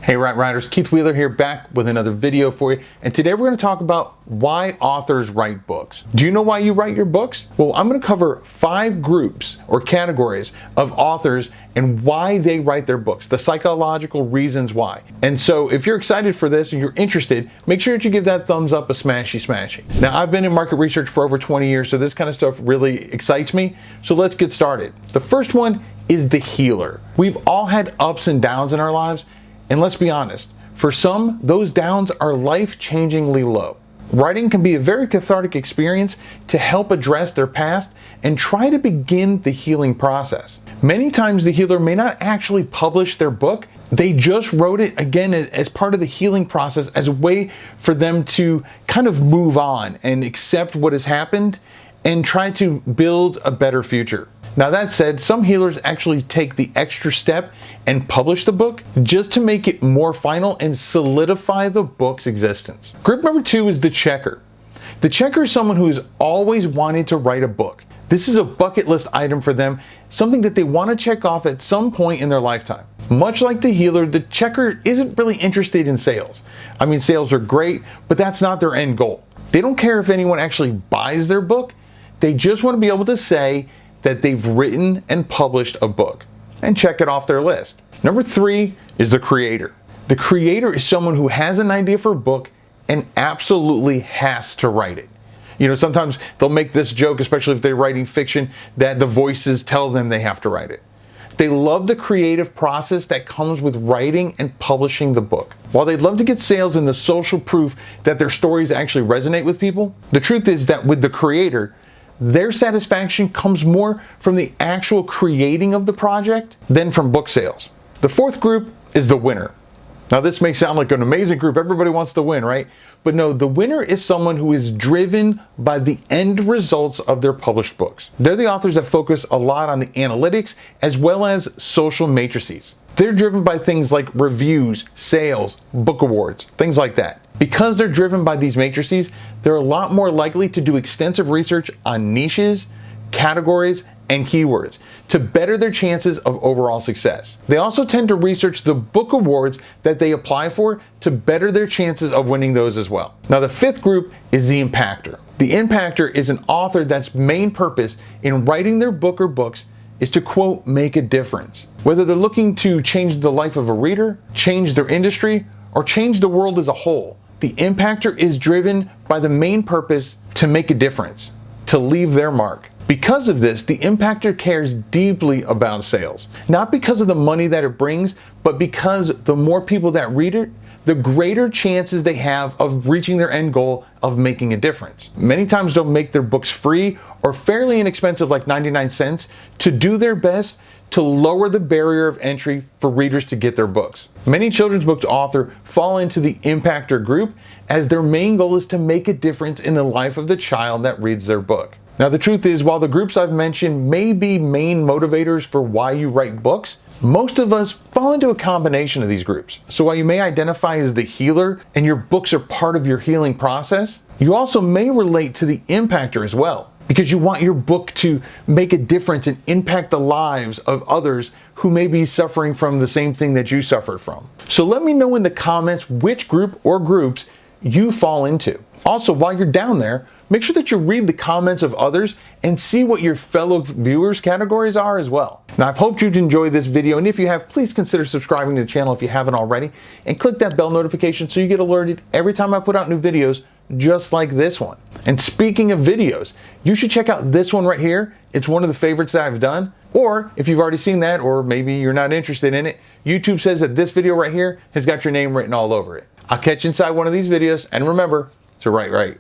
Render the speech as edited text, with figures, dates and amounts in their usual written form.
Hey Right Riders, Keith Wheeler here, back with another video for you. And today we're going to talk about why authors write books. Do you know why you write your books? Well, I'm going to cover 5 groups or categories of authors and why they write their books, the psychological reasons why. And so if you're excited for this and you're interested, make sure that you give that thumbs up a smashy. Now, I've been in market research for over 20 years, so this kind of stuff really excites me. So let's get started. The first one is the healer. We've all had ups and downs in our lives. And let's be honest, for some, those downs are life-changingly low. Writing can be a very cathartic experience to help address their past and try to begin the healing process. Many times the healer may not actually publish their book, they just wrote it again as part of the healing process, as a way for them to kind of move on and accept what has happened and try to build a better future. Now that said, some healers actually take the extra step and publish the book just to make it more final and solidify the book's existence. Group number 2 is the checker. The checker is someone who has always wanted to write a book. This is a bucket list item for them, something that they want to check off at some point in their lifetime. Much like the healer, the checker isn't really interested in sales. I mean, sales are great, but that's not their end goal. They don't care if anyone actually buys their book. They just want to be able to say that they've written and published a book and check it off their list. Number 3 is the creator. The creator is someone who has an idea for a book and absolutely has to write it. You know, sometimes they'll make this joke, especially if they're writing fiction, that the voices tell them they have to write it. They love the creative process that comes with writing and publishing the book. While they'd love to get sales and the social proof that their stories actually resonate with people, the truth is that with the creator, their satisfaction comes more from the actual creating of the project than from book sales. The 4th group is the winner. Now this may sound like an amazing group, everybody wants to win, right? But no, the winner is someone who is driven by the end results of their published books. They're the authors that focus a lot on the analytics as well as social matrices. They're driven by things like reviews, sales, book awards, things like that. Because they're driven by these matrices, they're a lot more likely to do extensive research on niches, categories, and keywords to better their chances of overall success. They also tend to research the book awards that they apply for to better their chances of winning those as well. Now, the 5th group is the impactor. The impactor is an author that's main purpose in writing their book or books is to, quote, make a difference. Whether they're looking to change the life of a reader, change their industry, or change the world as a whole, the impactor is driven by the main purpose to make a difference, to leave their mark. Because of this, the impactor cares deeply about sales, not because of the money that it brings, but because the more people that read it, the greater chances they have of reaching their end goal of making a difference. Many times they'll make their books free or fairly inexpensive, like 99 cents, to do their best to lower the barrier of entry for readers to get their books. Many children's book authors fall into the impactor group as their main goal is to make a difference in the life of the child that reads their book. Now, the truth is, while the groups I've mentioned may be main motivators for why you write books, most of us fall into a combination of these groups. So while you may identify as the healer and your books are part of your healing process, you also may relate to the impactor as well, because you want your book to make a difference and impact the lives of others who may be suffering from the same thing that you suffered from. So let me know in the comments which group or groups you fall into. Also, while you're down there, make sure that you read the comments of others and see what your fellow viewers' categories are as well. Now, I've hoped you'd enjoy this video, and if you have, please consider subscribing to the channel if you haven't already, and click that bell notification so you get alerted every time I put out new videos just like this one. And speaking of videos, you should check out this one right here. It's one of the favorites that I've done. Or if you've already seen that, or maybe you're not interested in it, YouTube says that this video right here has got your name written all over it. I'll catch you inside one of these videos, and remember to write right.